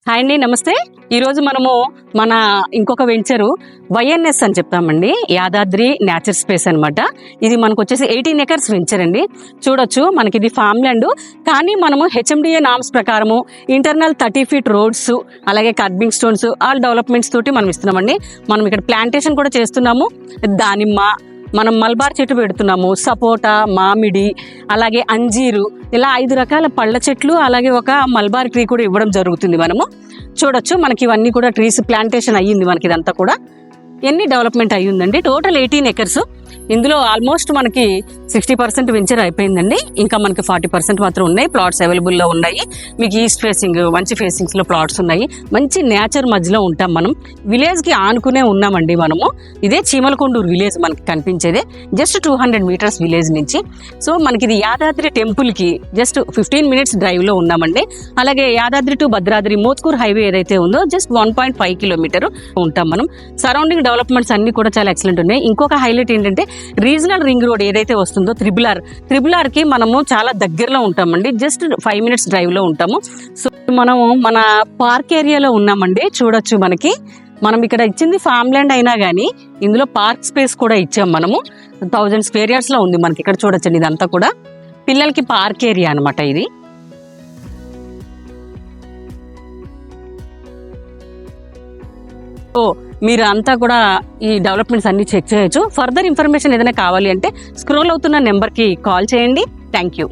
Hi అండి, నమస్తే. ఈరోజు మనము మన ఇంకొక వెంచరు వైఎన్ఎస్ అని చెప్తామండి, యాదాద్రి నేచర్ స్పేస్ అనమాట. ఇది మనకు వచ్చేసి 18 ఎకర్స్ వెంచర్ అండి. చూడొచ్చు, మనకి ఇది ఫామ్ ల్యాండ్, కానీ మనము హెచ్ఎండిఏ నామ్స్ ప్రకారము ఇంటర్నల్ 30 feet రోడ్స్, అలాగే కర్బింగ్ స్టోన్స్, ఆల్ డెవలప్మెంట్స్ తోటి మనం ఇస్తున్నామండి. మనం ఇక్కడ ప్లాంటేషన్ కూడా చేస్తున్నాము. దానిమ్మ, మనం మల్బార్ చెట్టు పెడుతున్నాము, సపోటా, మామిడి, అలాగే అంజీరు, ఇలా 5 రకాల పళ్ళ చెట్లు, అలాగే ఒక మల్బార్ ట్రీ కూడా ఇవ్వడం జరుగుతుంది. మనము చూడొచ్చు, మనకి ఇవన్నీ కూడా ట్రీస్ ప్లాంటేషన్ అయ్యింది. మనకి ఇదంతా కూడా ఎన్ని డెవలప్మెంట్ అయ్యిందండి. Total 18 acres. ఇందులో ఆల్మోస్ట్ మనకి 60% వెంచర్ అయిపోయిందండి. ఇంకా మనకి 40% మాత్రం ఉన్నాయి. ప్లాట్స్ అవైలబుల్లో ఉన్నాయి. మీకు ఈస్ట్ ఫేసింగ్, మంచి ఫేసింగ్స్ లో ప్లాట్స్ ఉన్నాయి. మంచి నేచర్ మధ్యలో ఉంటాం. మనం విలేజ్ కి ఆనుకునే ఉన్నామండి. మనము ఇదే చీమలకొండూరు విలేజ్ మనకి కనిపించేదే, జస్ట్ 200 meters విలేజ్ నుంచి. సో మనకి ఇది యాదాద్రి టెంపుల్ కి జస్ట్ 15 minutes డ్రైవ్ లో ఉన్నామండి. అలాగే యాదాద్రి టు భద్రాద్రి మోత్కూర్ హైవే ఏదైతే ఉందో జస్ట్ 1.5 kilometer ఉంటాం మనం. సరౌండింగ్ డెవలప్మెంట్స్ అన్ని కూడా చాలా ఎక్సలెంట్ ఉన్నాయి. ఇంకొక హైలైట్ ఏంటంటే, రీజనల్ రింగ్ రోడ్ ఏదైతే వస్తుందో త్రిబుల్ ఆర్ కి మనము చాలా దగ్గరలో ఉంటామండి. జస్ట్ 5 minutes డ్రైవ్ లో ఉంటాము. సో మనము మన పార్క్ ఏరియాలో ఉన్నామండి. చూడొచ్చు, మనం ఇక్కడ ఇచ్చింది ఫామ్ ల్యాండ్ అయినా కానీ ఇందులో పార్క్ స్పేస్ కూడా ఇచ్చాం. మనము 1000 square yards లో ఉంది మనకి. ఇక్కడ చూడొచ్చండి, ఇదంతా కూడా పిల్లలకి పార్క్ ఏరియా అనమాట ఇది. సో మీరు అంతా కూడా ఈ డెవలప్మెంట్స్ అన్ని చెక్ చేయొచ్చు. ఫర్దర్ ఇన్ఫర్మేషన్ ఏదైనా కావాలి అంటే స్క్రోల్ అవుతున్న నెంబర్కి కాల్ చేయండి. Thank you.